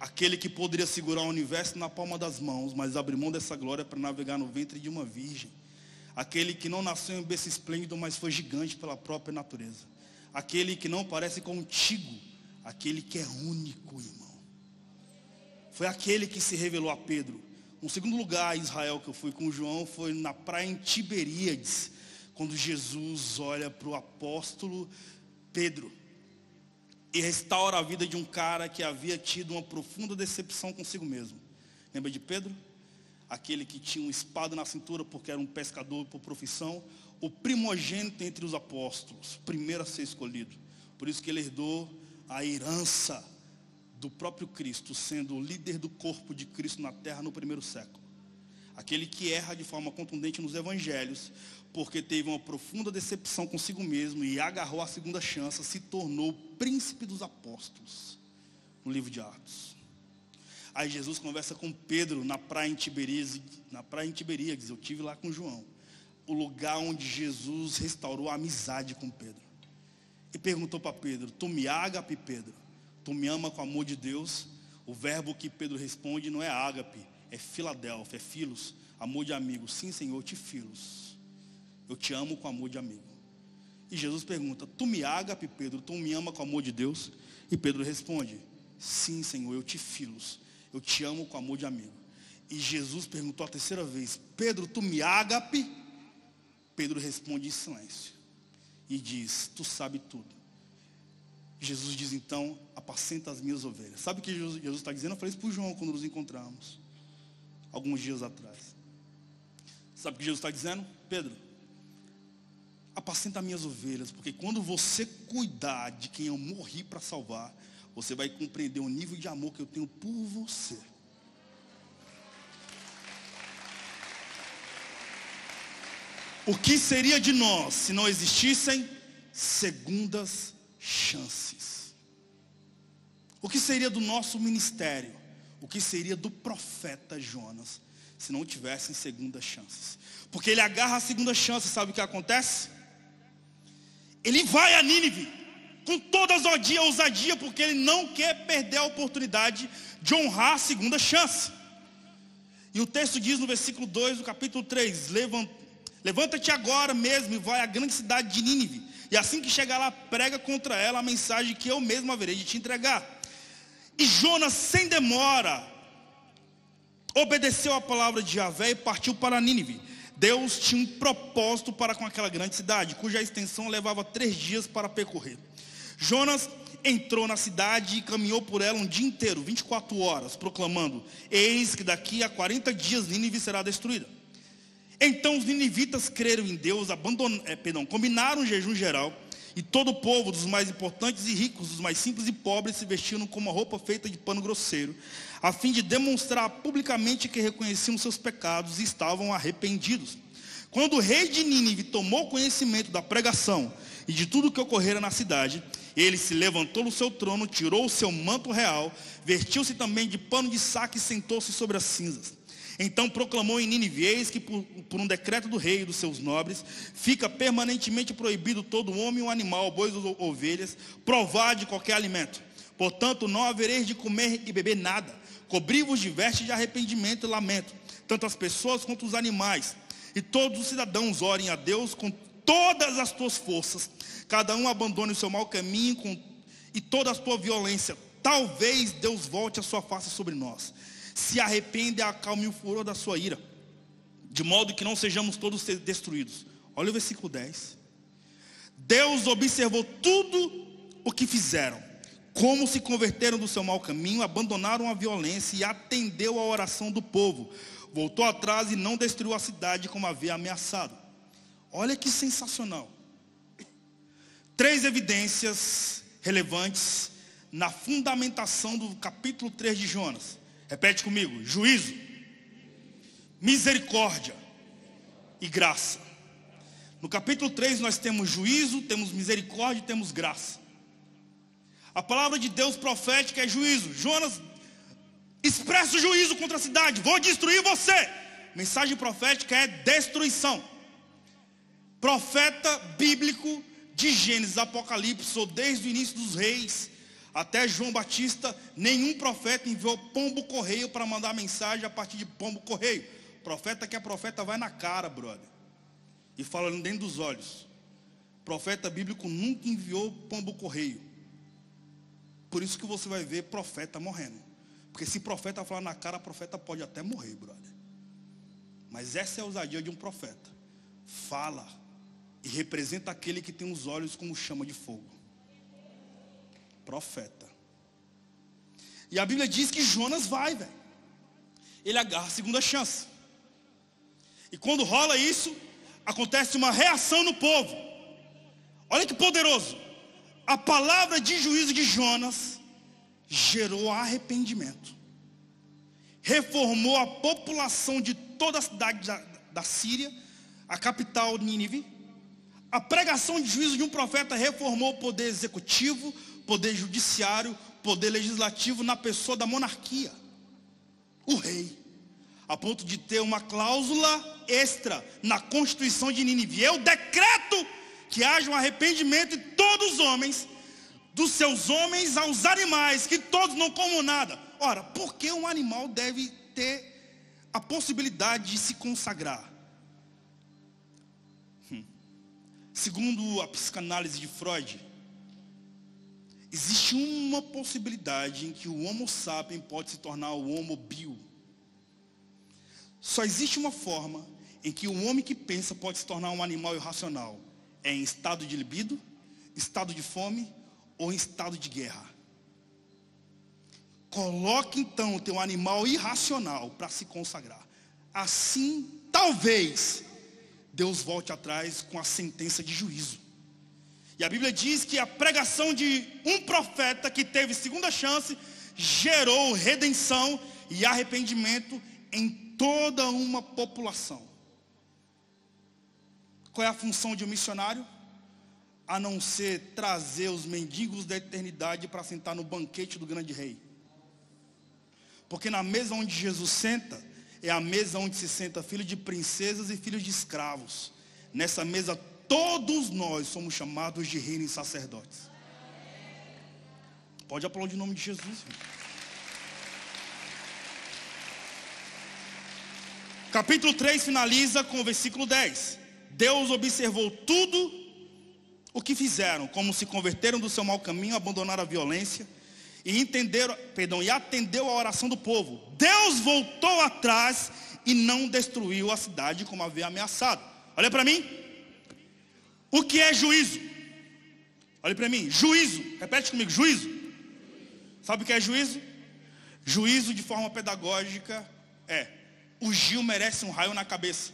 Aquele que poderia segurar o universo na palma das mãos, mas abriu mão dessa glória para navegar no ventre de uma virgem. Aquele que não nasceu em berço esplêndido, mas foi gigante pela própria natureza. Aquele que não parece contigo, aquele que é único, irmão. Foi aquele que se revelou a Pedro. Um segundo lugar em Israel que eu fui com o João foi na praia em Tiberíades, quando Jesus olha para o apóstolo Pedro e restaura a vida de um cara que havia tido uma profunda decepção consigo mesmo. Lembra de Pedro? Aquele que tinha uma espada na cintura porque era um pescador por profissão, o primogênito entre os apóstolos, o primeiro a ser escolhido. Por isso que ele herdou a herança do próprio Cristo, sendo o líder do corpo de Cristo na terra no primeiro século. Aquele que erra de forma contundente nos evangelhos, porque teve uma profunda decepção consigo mesmo e agarrou a segunda chance, se tornou o príncipe dos apóstolos, no livro de Atos. Aí Jesus conversa com Pedro na praia em Tiberíades, eu estive lá com João, o lugar onde Jesus restaurou a amizade com Pedro. E perguntou para Pedro: tu me ágape, Pedro? Tu me ama com o amor de Deus? O verbo que Pedro responde não é ágape, é filadélfia, é filos, amor de amigo. Sim, Senhor, eu te filos. Eu te amo com amor de amigo. E Jesus pergunta: tu me ágape, Pedro? Tu me ama com o amor de Deus? E Pedro responde: sim, Senhor, eu te filos. Eu te amo com amor de amigo. E Jesus perguntou a terceira vez: Pedro, tu me ágape? Pedro responde em silêncio e diz: tu sabe tudo. Jesus diz então: apacenta as minhas ovelhas. Sabe o que Jesus está dizendo? Eu falei isso para o João quando nos encontramos, alguns dias atrás. Sabe o que Jesus está dizendo? Pedro, apacenta as minhas ovelhas, porque quando você cuidar de quem eu morri para salvar, você vai compreender o nível de amor que eu tenho por você. O que seria de nós se não existissem segundas chances? O que seria do nosso ministério? O que seria do profeta Jonas se não tivessem segundas chances? Porque ele agarra a segunda chance, sabe o que acontece? Ele vai a Nínive com toda a ousadia, porque ele não quer perder a oportunidade de honrar a segunda chance. E o texto diz no versículo 2 do capítulo 3: levanta-te agora mesmo e vai à grande cidade de Nínive, e assim que chegar lá, prega contra ela a mensagem que eu mesmo haverei de te entregar. E Jonas, sem demora, obedeceu a palavra de Javé e partiu para Nínive. Deus tinha um propósito para com aquela grande cidade, cuja extensão levava 3 dias para percorrer. Jonas entrou na cidade e caminhou por ela um dia inteiro, 24 horas, proclamando: eis que daqui a 40 dias Nínive será destruída. Então os ninivitas creram em Deus, combinaram um jejum geral, e todo o povo, dos mais importantes e ricos, dos mais simples e pobres, se vestiram com uma roupa feita de pano grosseiro, a fim de demonstrar publicamente que reconheciam seus pecados e estavam arrependidos. Quando o rei de Nínive tomou conhecimento da pregação e de tudo o que ocorrera na cidade, ele se levantou do seu trono, tirou o seu manto real, vestiu-se também de pano de saco e sentou-se sobre as cinzas. Então proclamou em Nínive: eis que por um decreto do rei e dos seus nobres, fica permanentemente proibido todo homem, um animal, bois ou ovelhas, provar de qualquer alimento. Portanto, não havereis de comer e beber nada. Cobri-vos de vestes de arrependimento e lamento, tanto as pessoas quanto os animais. E todos os cidadãos orem a Deus com todas as tuas forças. Cada um abandone o seu mau caminho e toda a tua violência. Talvez Deus volte a sua face sobre nós. Se arrepende e acalme o furor da sua ira, de modo que não sejamos todos destruídos. Olha o versículo 10. Deus observou tudo o que fizeram, como se converteram do seu mau caminho, abandonaram a violência e atendeu à oração do povo. Voltou atrás e não destruiu a cidade como havia ameaçado. Olha que sensacional. 3 evidências relevantes na fundamentação do capítulo 3 de Jonas. Repete comigo: juízo, misericórdia e graça. No capítulo 3 nós temos juízo, temos misericórdia e temos graça. A palavra de Deus profética é juízo. Jonas expressa o juízo contra a cidade: vou destruir você. Mensagem profética é destruição. Profeta bíblico de Gênesis, Apocalipse, ou desde o início dos reis até João Batista, nenhum profeta enviou pombo correio para mandar mensagem a partir de pombo correio. Profeta que é profeta vai na cara, brother, e fala dentro dos olhos. Profeta bíblico nunca enviou pombo correio. Por isso que você vai ver profeta morrendo. Porque se profeta falar na cara, profeta pode até morrer, brother. Mas essa é a ousadia de um profeta. Fala e representa aquele que tem os olhos como chama de fogo. Profeta. E a Bíblia diz que Jonas vai, velho. Ele agarra a segunda chance. E quando rola isso, acontece uma reação no povo. Olha que poderoso. A palavra de juízo de Jonas gerou arrependimento. Reformou a população de toda a cidade da Síria, a capital Nínive. A pregação de juízo de um profeta reformou o poder executivo, poder judiciário, poder legislativo na pessoa da monarquia, o rei, a ponto de ter uma cláusula extra na Constituição de Nínive. Eu decreto que haja um arrependimento de todos os homens, dos seus homens aos animais, que todos não comam nada. Ora, por que um animal deve ter a possibilidade de se consagrar? Segundo a psicanálise de Freud, existe uma possibilidade em que o Homo sapiens pode se tornar o Homo bio. Só existe uma forma em que o homem que pensa pode se tornar um animal irracional: é em estado de libido, estado de fome ou em estado de guerra. Coloque então o teu animal irracional para se consagrar. Assim, talvez Deus volte atrás com a sentença de juízo. E a Bíblia diz que a pregação de um profeta que teve segunda chance gerou redenção e arrependimento em toda uma população. Qual é a função de um missionário? A não ser trazer os mendigos da eternidade para sentar no banquete do grande rei. Porque na mesa onde Jesus senta, é a mesa onde se senta filho de princesas e filhos de escravos. Nessa mesa todos nós somos chamados de reino e sacerdotes. Pode aplaudir o nome de Jesus. Capítulo 3 finaliza com o versículo 10. Deus observou tudo o que fizeram, como se converteram do seu mau caminho, abandonaram a violência e atendeu a oração do povo. Deus voltou atrás e não destruiu a cidade como havia ameaçado. Olha para mim. O que é juízo? Olha para mim. Juízo. Repete comigo. Juízo. Sabe o que é juízo? Juízo de forma pedagógica é: o Gil merece um raio na cabeça.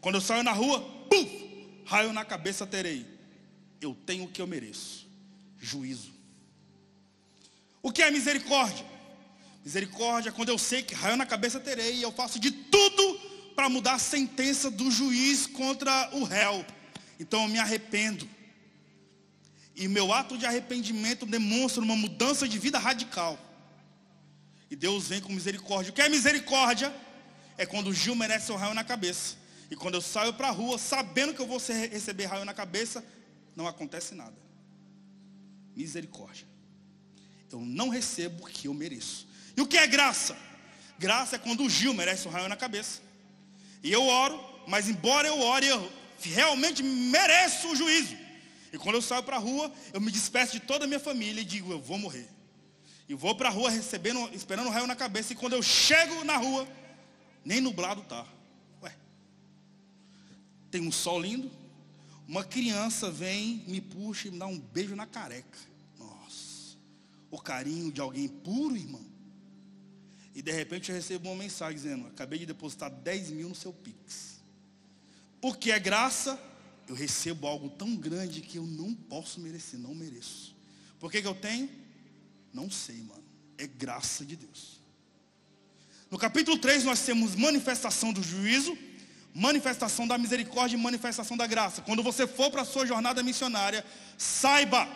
Quando eu saio na rua, puf, raio na cabeça terei. Eu tenho o que eu mereço. Juízo. O que é misericórdia? Misericórdia é quando eu sei que raio na cabeça terei e eu faço de tudo para mudar a sentença do juiz contra o réu. Então eu me arrependo. E meu ato de arrependimento demonstra uma mudança de vida radical. E Deus vem com misericórdia. O que é misericórdia? É quando o Gil merece o raio na cabeça. E quando eu saio para a rua, sabendo que eu vou receber raio na cabeça, não acontece nada. Misericórdia. Eu não recebo o que eu mereço. E o que é graça? Graça é quando o Gil merece um raio na cabeça. E eu oro, mas embora eu ore, eu realmente mereço o juízo. E quando eu saio para a rua, eu me despeço de toda a minha família e digo: eu vou morrer. E vou para a rua esperando um raio na cabeça. E quando eu chego na rua, nem nublado tá. Ué, tem um sol lindo. Uma criança vem, me puxa e me dá um beijo na careca. Nossa, o carinho de alguém puro, irmão. E de repente eu recebo uma mensagem dizendo: acabei de depositar 10 mil no seu Pix. O que é graça? Eu recebo algo tão grande que eu não posso merecer, não mereço. Por que eu tenho? Não sei, mano. É graça de Deus. No capítulo 3 nós temos manifestação do juízo, manifestação da misericórdia e manifestação da graça. Quando você for para a sua jornada missionária, saiba,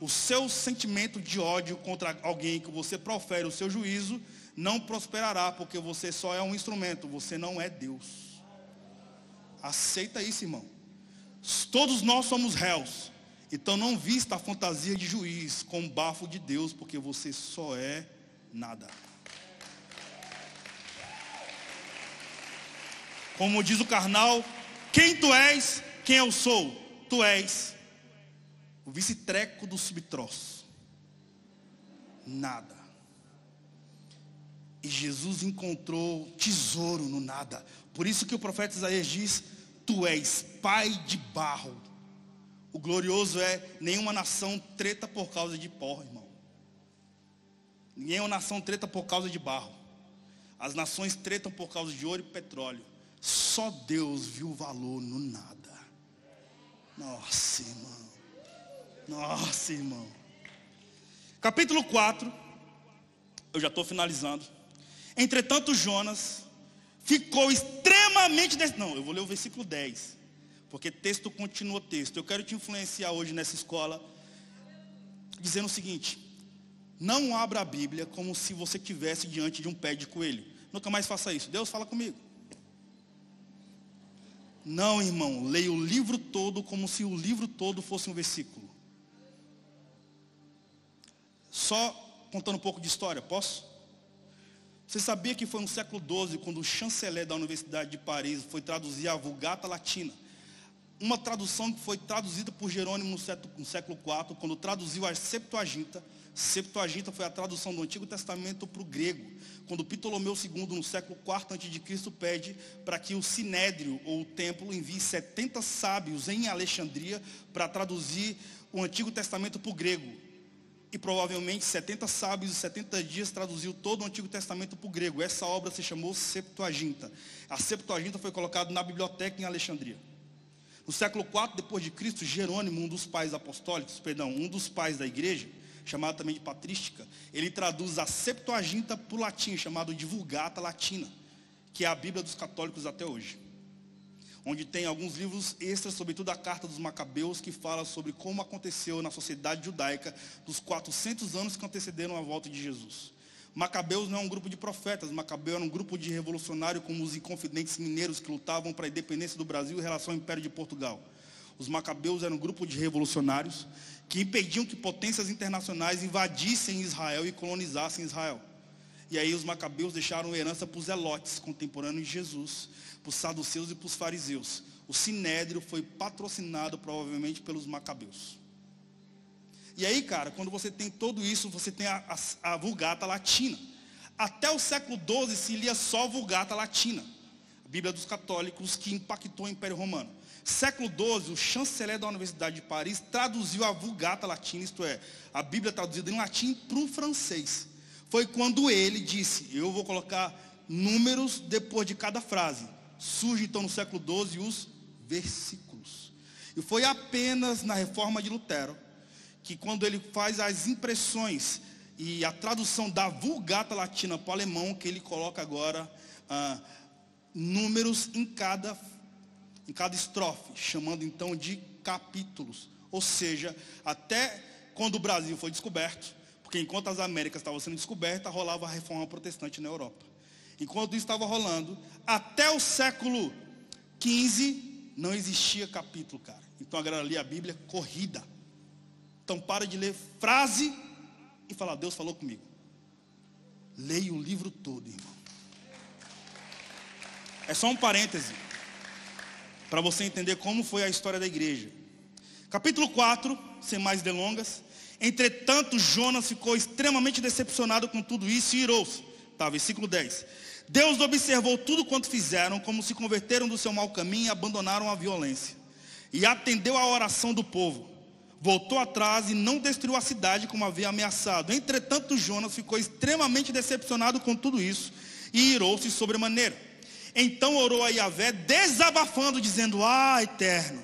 o seu sentimento de ódio contra alguém que você profere o seu juízo não prosperará, porque você só é um instrumento, você não é Deus. Aceita isso, irmão. Todos nós somos réus. Então não vista a fantasia de juiz com bafo de Deus, porque você só é nada. Como diz o carnal, quem tu és, quem eu sou? Tu és o vice-treco do subtroço. Nada. E Jesus encontrou tesouro no nada. Por isso que o profeta Isaías diz, tu és pai de barro. O glorioso é, nenhuma nação treta por causa de pó, irmão. Nenhuma nação treta por causa de barro. As nações tretam por causa de ouro e petróleo. Só Deus viu o valor no nada. Nossa, irmão. Nossa, irmão. Capítulo 4. Eu já estou finalizando. Entretanto, Jonas ficou extremamente... Não, eu vou ler o versículo 10. Porque texto continua texto. Eu quero te influenciar hoje nessa escola, dizendo o seguinte: não abra a Bíblia como se você estivesse diante de um pé de coelho. Nunca mais faça isso. Deus fala comigo. Não, irmão, leia o livro todo como se o livro todo fosse um versículo. Só contando um pouco de história, posso? Você sabia que foi no século XII, quando o chanceler da Universidade de Paris foi traduzir a Vulgata Latina? Uma tradução que foi traduzida por Jerônimo no século IV, quando traduziu a Septuaginta. Septuaginta foi a tradução do Antigo Testamento para o grego. Quando Ptolomeu II, no século IV a.C., pede para que o Sinédrio, ou o templo, envie 70 sábios em Alexandria para traduzir o Antigo Testamento para o grego. E provavelmente 70 sábios e 70 dias traduziu todo o Antigo Testamento para o grego. Essa obra se chamou Septuaginta. A Septuaginta foi colocada na biblioteca em Alexandria. No século IV depois de Cristo, Jerônimo, um dos pais apostólicos, um dos pais da igreja, chamado também de patrística, ele traduz a Septuaginta para o latim, chamado de Vulgata Latina, que é a Bíblia dos católicos até hoje. Onde tem alguns livros extras, sobretudo a Carta dos Macabeus, que fala sobre como aconteceu na sociedade judaica dos 400 anos que antecederam a volta de Jesus. Macabeus não é um grupo de profetas, Macabeu era um grupo de revolucionários como os inconfidentes mineiros que lutavam para a independência do Brasil em relação ao Império de Portugal. Os Macabeus eram um grupo de revolucionários que impediam que potências internacionais invadissem Israel e colonizassem Israel. E aí os Macabeus deixaram herança para os zelotes contemporâneos de Jesus, para os saduceus e para os fariseus. O Sinédrio foi patrocinado provavelmente pelos Macabeus. E aí, cara, quando você tem tudo isso, você tem a Vulgata Latina. Até o século XII se lia só Vulgata Latina, a Bíblia dos católicos, que impactou o Império Romano. Século XII, o chanceler da Universidade de Paris traduziu a Vulgata Latina, isto é, a Bíblia traduzida em latim para o francês. Foi quando ele disse, eu vou colocar números depois de cada frase. Surge então no século XII os versículos. E foi apenas na reforma de Lutero, que quando ele faz as impressões e a tradução da Vulgata Latina para o alemão, que ele coloca agora números em cada estrofe, chamando então de capítulos. Ou seja, até quando o Brasil foi descoberto, porque enquanto as Américas estavam sendo descobertas, rolava a reforma protestante na Europa. Enquanto isso estava rolando, até o século XV não existia capítulo, cara. Então a galera lia a Bíblia corrida. Então para de ler frase e falar, Deus falou comigo. Leia o livro todo, irmão. É só um parêntese, para você entender como foi a história da igreja. Capítulo 4, sem mais delongas. Entretanto, Jonas ficou extremamente decepcionado com tudo isso e irou-se. Versículo 10. Deus observou tudo quanto fizeram, como se converteram do seu mau caminho e abandonaram a violência. E atendeu à oração do povo. Voltou atrás e não destruiu a cidade como havia ameaçado. Entretanto, Jonas ficou extremamente decepcionado com tudo isso e irou-se sobremaneira. Então orou a Yahvé, desabafando, dizendo, Eterno,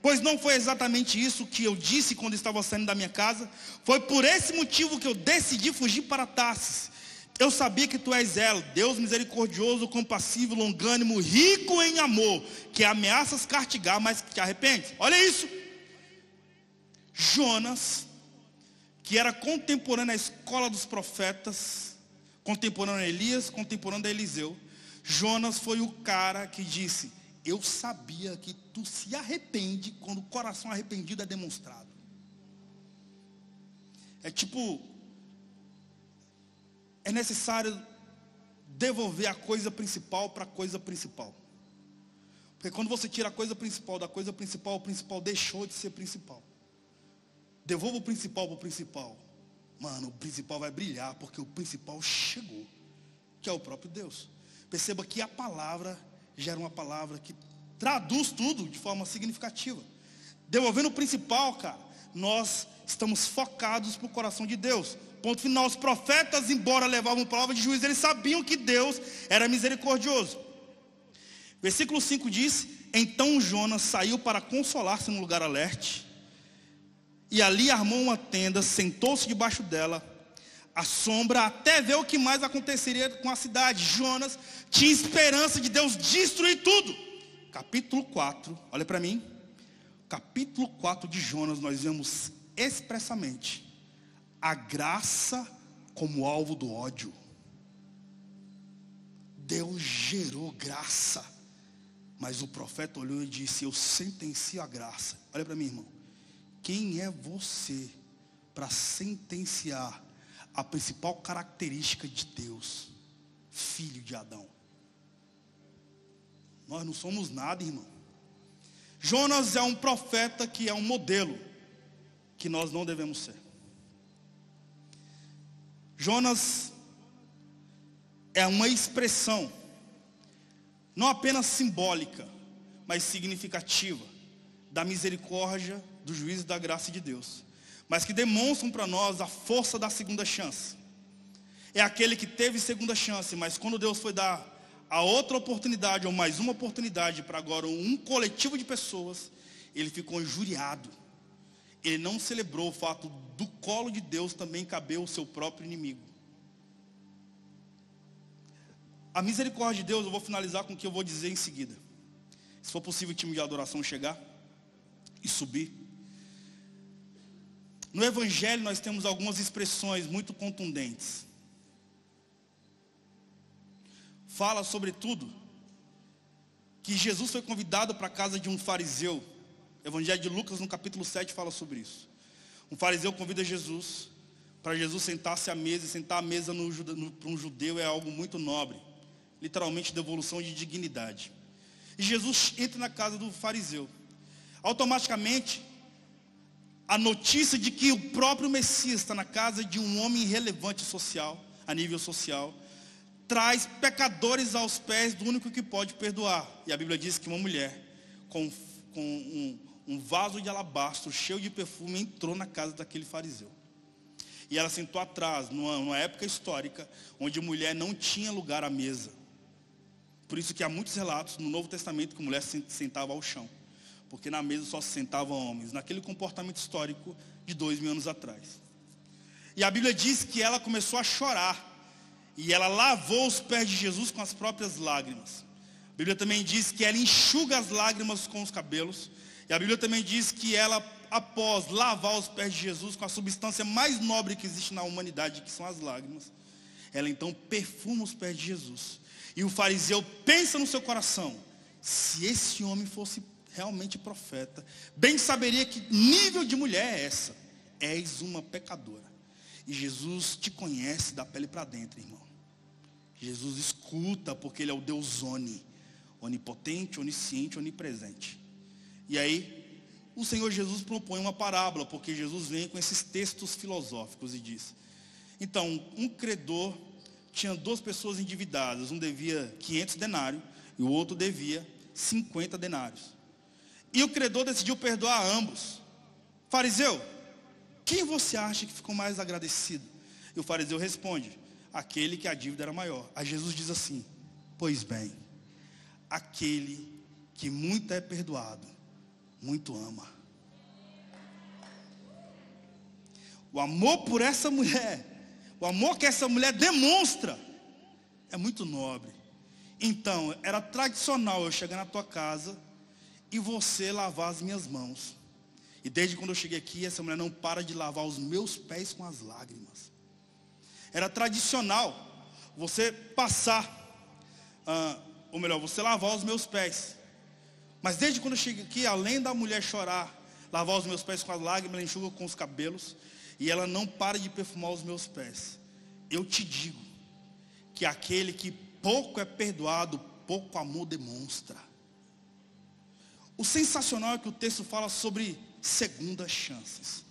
Pois não foi exatamente isso que eu disse quando estava saindo da minha casa? Foi por esse motivo que eu decidi fugir para Tarsis. Eu sabia que tu és ela, Deus misericordioso, compassivo, longânimo, rico em amor, que ameaças castigar, mas que te arrependes. Olha isso. Jonas, que era contemporâneo à escola dos profetas, contemporâneo a Elias, contemporâneo a Eliseu. Jonas foi o cara que disse: eu sabia que tu se arrepende quando o coração arrependido é demonstrado. É necessário devolver a coisa principal para a coisa principal. Porque quando você tira a coisa principal da coisa principal, o principal deixou de ser principal. Devolva o principal para o principal. Mano, o principal vai brilhar, porque o principal chegou, que é o próprio Deus. Perceba que a palavra gera uma palavra que traduz tudo de forma significativa. Devolvendo o principal, cara, nós estamos focados para o coração de Deus. Ponto final. Os profetas, embora levavam palavra de juízo, eles sabiam que Deus era misericordioso. Versículo 5 diz: então Jonas saiu para consolar-se num lugar alerte, e ali armou uma tenda, sentou-se debaixo dela, à sombra, até ver o que mais aconteceria com a cidade. Jonas tinha esperança de Deus destruir tudo. Capítulo 4, olha para mim. Capítulo 4 de Jonas, nós vemos expressamente a graça como alvo do ódio. Deus gerou graça, mas o profeta olhou e disse: eu sentencio a graça. Olha para mim, irmão. Quem é você para sentenciar a principal característica de Deus, filho de Adão? Nós não somos nada, irmão. Jonas é um profeta que é um modelo que nós não devemos ser. Jonas é uma expressão não apenas simbólica, mas significativa da misericórdia, do juízo e da graça de Deus, mas que demonstram para nós a força da segunda chance. É aquele que teve segunda chance, mas quando Deus foi dar a outra oportunidade, ou mais uma oportunidade para agora um coletivo de pessoas, ele ficou injuriado. Ele não celebrou o fato do colo de Deus também caber o seu próprio inimigo. A misericórdia de Deus, eu vou finalizar com o que eu vou dizer em seguida. Se for possível o time de adoração chegar e subir. No Evangelho nós temos algumas expressões muito contundentes. Fala sobretudo que Jesus foi convidado para a casa de um fariseu. O Evangelho de Lucas no capítulo 7 fala sobre isso. Um fariseu convida Jesus para Jesus sentar-se à mesa. E sentar à mesa para um judeu é algo muito nobre, literalmente devolução de dignidade. E Jesus entra na casa do fariseu. Automaticamente, a notícia de que o próprio Messias está na casa de um homem relevante social, a nível social, traz pecadores aos pés do único que pode perdoar. E a Bíblia diz que uma mulher com um vaso de alabastro cheio de perfume entrou na casa daquele fariseu. E ela sentou atrás, numa época histórica, onde mulher não tinha lugar à mesa. Por isso que há muitos relatos no Novo Testamento que a mulher sentava ao chão, porque na mesa só se sentavam homens, naquele comportamento histórico de 2000 anos atrás. E a Bíblia diz que ela começou a chorar, e ela lavou os pés de Jesus com as próprias lágrimas. A Bíblia também diz que ela enxuga as lágrimas com os cabelos, e a Bíblia também diz que ela, após lavar os pés de Jesus com a substância mais nobre que existe na humanidade, que são as lágrimas, ela então perfuma os pés de Jesus. E o fariseu pensa no seu coração: se esse homem fosse realmente profeta, bem saberia que nível de mulher é essa. És uma pecadora. E Jesus te conhece da pele para dentro, irmão. Jesus escuta, porque ele é o Deus onipotente, onisciente, onipresente. E aí, o Senhor Jesus propõe uma parábola, porque Jesus vem com esses textos filosóficos e diz: então, um credor tinha duas pessoas endividadas. Um devia 500 denários e o outro devia 50 denários. E o credor decidiu perdoar ambos. Fariseu, quem você acha que ficou mais agradecido? E o fariseu responde: aquele que a dívida era maior. Aí Jesus diz assim: pois bem, aquele que muito é perdoado, muito ama. O amor por essa mulher, o amor que essa mulher demonstra, é muito nobre. Então, era tradicional eu chegar na tua casa e você lavar as minhas mãos. E desde quando eu cheguei aqui, essa mulher não para de lavar os meus pés com as lágrimas. Era tradicional você passar, ou melhor, você lavar os meus pés. Mas desde quando eu cheguei aqui, além da mulher chorar, lavar os meus pés com as lágrimas, ela enxuga com os cabelos. E ela não para de perfumar os meus pés. Eu te digo que aquele que pouco é perdoado, pouco amor demonstra. O sensacional é que o texto fala sobre segundas chances.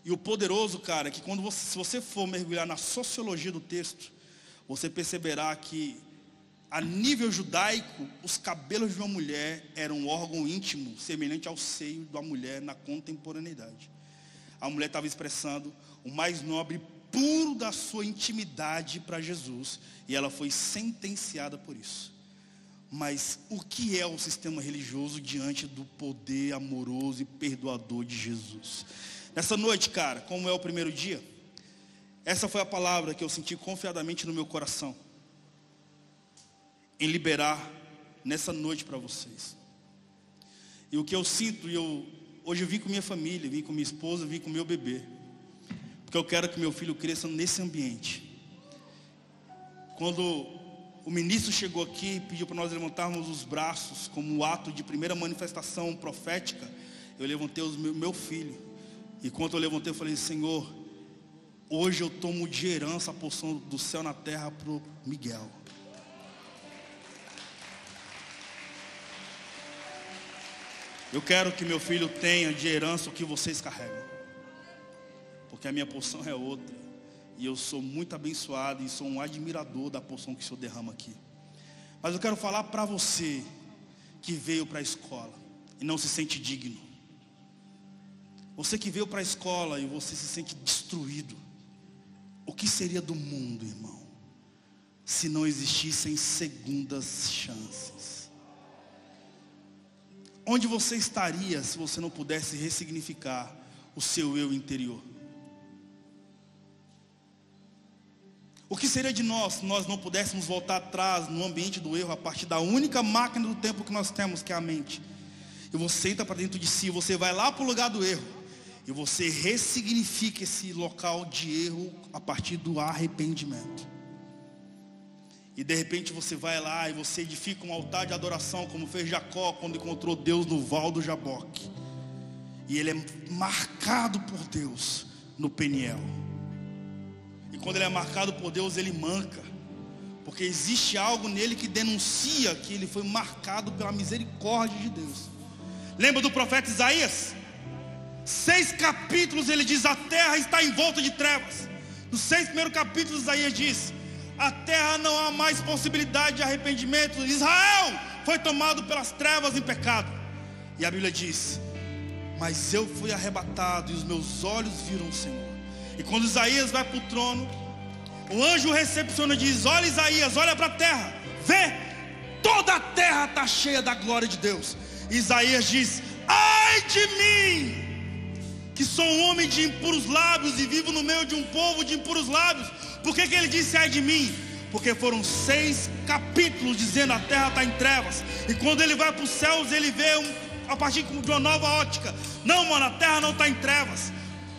E o poderoso, cara, é que se você for mergulhar na sociologia do texto, você perceberá que a nível judaico, os cabelos de uma mulher eram um órgão íntimo, semelhante ao seio da mulher na contemporaneidade. A mulher estava expressando o mais nobre, puro da sua intimidade para Jesus. E ela foi sentenciada por isso. Mas o que é o sistema religioso diante do poder amoroso e perdoador de Jesus? Nessa noite, cara, como é o primeiro dia, essa foi a palavra que eu senti confiadamente no meu coração, em liberar nessa noite para vocês. E o que eu sinto, hoje eu vim com minha família, vim com minha esposa, vim com meu bebê. Porque eu quero que meu filho cresça nesse ambiente. Quando o ministro chegou aqui e pediu para nós levantarmos os braços como ato de primeira manifestação profética, eu levantei meu filho. E quando eu levantei, eu falei: Senhor, hoje eu tomo de herança a porção do céu na terra para o Miguel. Eu quero que meu filho tenha de herança o que vocês carregam, porque a minha porção é outra. E eu sou muito abençoado e sou um admirador da porção que o Senhor derrama aqui. Mas eu quero falar para você que veio para a escola e não se sente digno. Você que veio para a escola e você se sente destruído. O que seria do mundo, irmão, se não existissem segundas chances? Onde você estaria se você não pudesse ressignificar o seu eu interior? O que seria de nós se nós não pudéssemos voltar atrás no ambiente do erro a partir da única máquina do tempo que nós temos, que é a mente? E você entra para dentro de si, você vai lá para o lugar do erro e você ressignifica esse local de erro a partir do arrependimento. E de repente você vai lá e você edifica um altar de adoração, como fez Jacó quando encontrou Deus no val do Jaboque. E ele é marcado por Deus no Peniel. E quando ele é marcado por Deus, ele manca, porque existe algo nele que denuncia que ele foi marcado pela misericórdia de Deus. Lembra do profeta Isaías? 6 capítulos ele diz: a terra está em volta de trevas. Nos 6 primeiros capítulos Isaías diz: a terra não há mais possibilidade de arrependimento. Israel foi tomado pelas trevas em pecado. E a Bíblia diz: mas eu fui arrebatado e os meus olhos viram o Senhor. E quando Isaías vai para o trono, o anjo recepciona e diz: olha Isaías, olha para a terra, vê, toda a terra está cheia da glória de Deus. E Isaías diz: ai de mim, que sou um homem de impuros lábios e vivo no meio de um povo de impuros lábios. Por que ele disse ai de mim? Porque foram 6 capítulos dizendo a terra está em trevas. E quando ele vai para os céus, ele vê a partir de uma nova ótica: não, mano, a terra não está em trevas,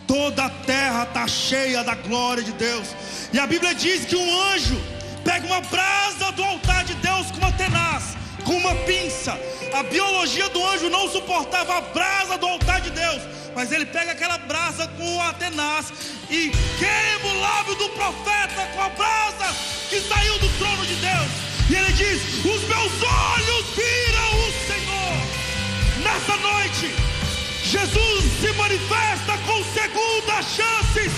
toda a terra está cheia da glória de Deus. E a Bíblia diz que um anjo pega uma brasa do altar de Deus com uma tenaz, com uma pinça. A biologia do anjo não suportava a brasa do altar de Deus, mas ele pega aquela brasa com a tenaz e queima o lábio do profeta com a brasa que saiu do trono de Deus. E ele diz: os meus olhos viram o Senhor. Nessa noite Jesus se manifesta com segundas chances.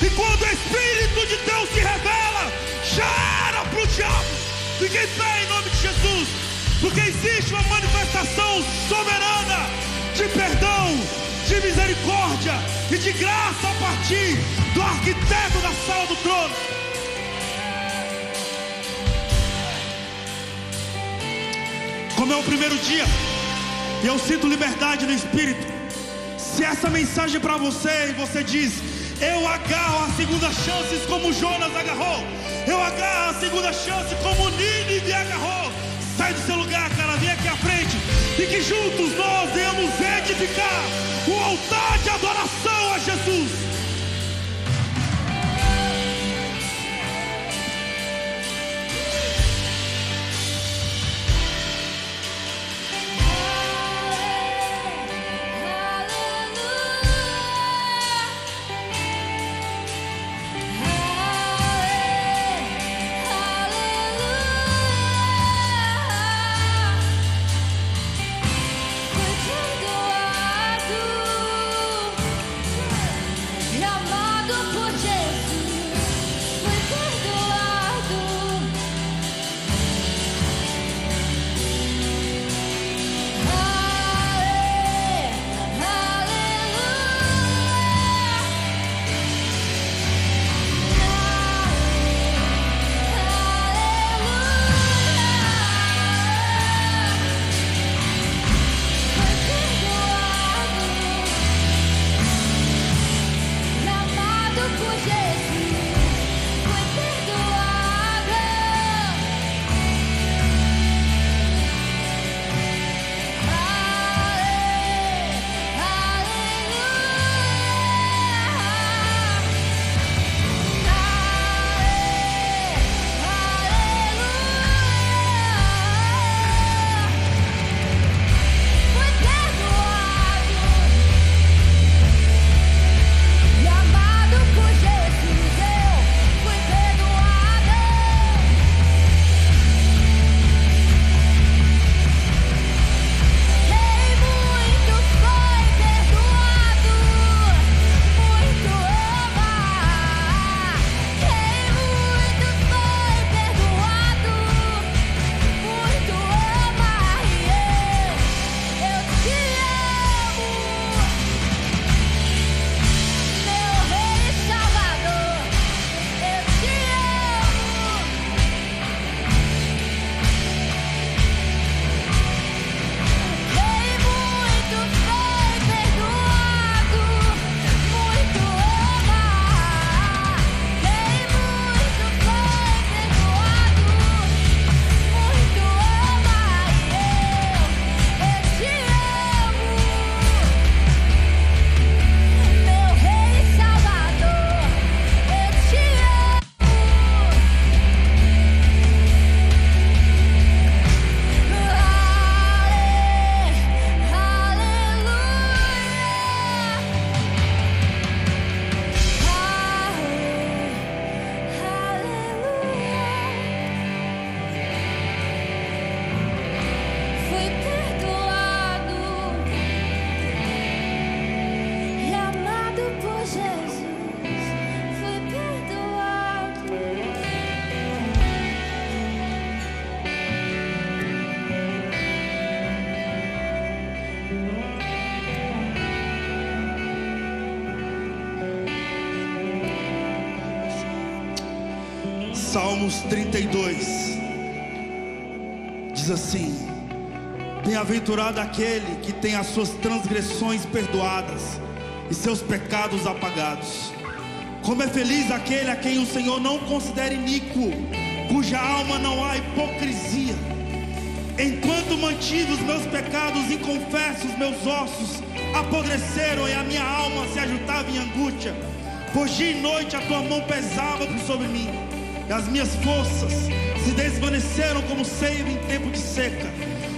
E quando o Espírito de Deus se revela, já era para o diabo. Fique em pé em nome de Jesus, porque existe uma manifestação soberana de perdão, de misericórdia e de graça a partir do arquiteto da sala do trono. Como é o primeiro dia, E eu sinto liberdade no Espírito. Se essa mensagem é para você e você diz: eu agarro a segunda chance como Jonas agarrou, eu agarro a segunda chance como Nínive agarrou, sai do seu lugar, cara, vem aqui à frente, e que juntos nós venhamos edificar o altar de adoração a Jesus. Salmos 32 diz assim: bem-aventurado aquele que tem as suas transgressões perdoadas e seus pecados apagados. Como é feliz aquele a quem o Senhor não considera iníquo, cuja alma não há hipocrisia. Enquanto mantive os meus pecados inconfessos, meus ossos apodreceram e a minha alma se agitava em angústia, pois dia e noite a tua mão pesava sobre mim, e as minhas forças se desvaneceram como seiva em tempo de seca.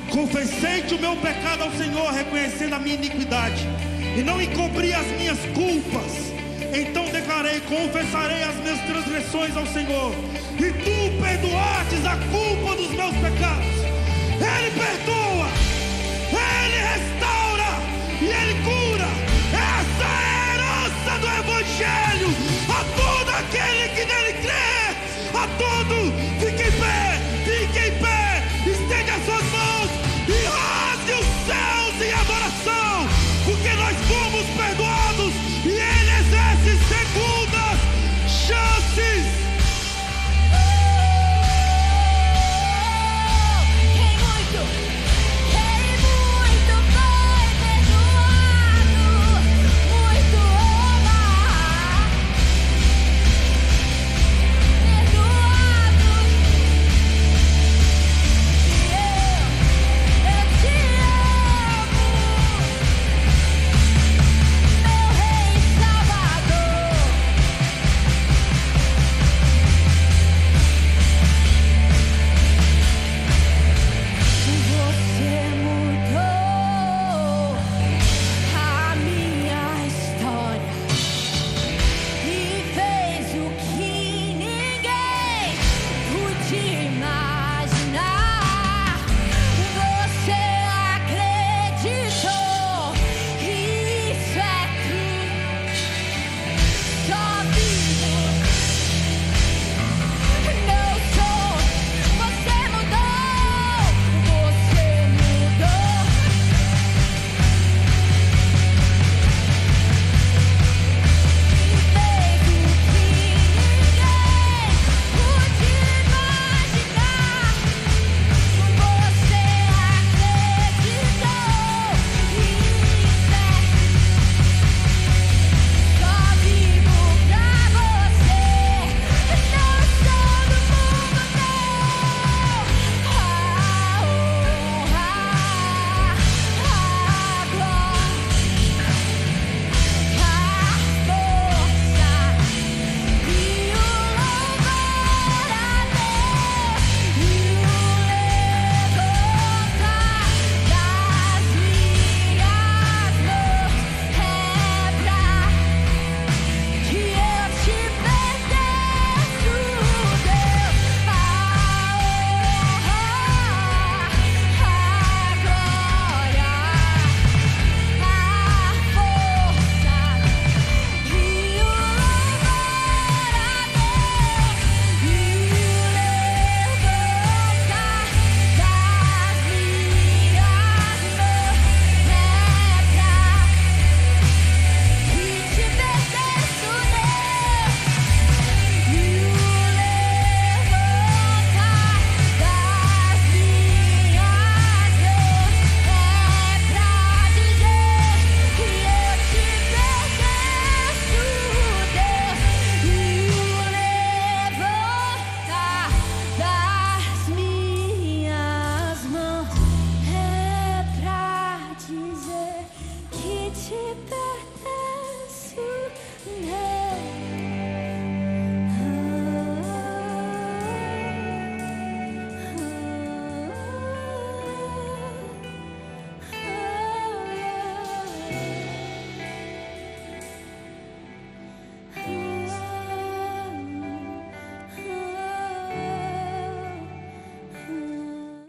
Confessei-te o meu pecado ao Senhor, reconhecendo a minha iniquidade, e não encobri as minhas culpas. Então declarei: confessarei as minhas transgressões ao Senhor, e tu perdoastes a culpa dos meus pecados.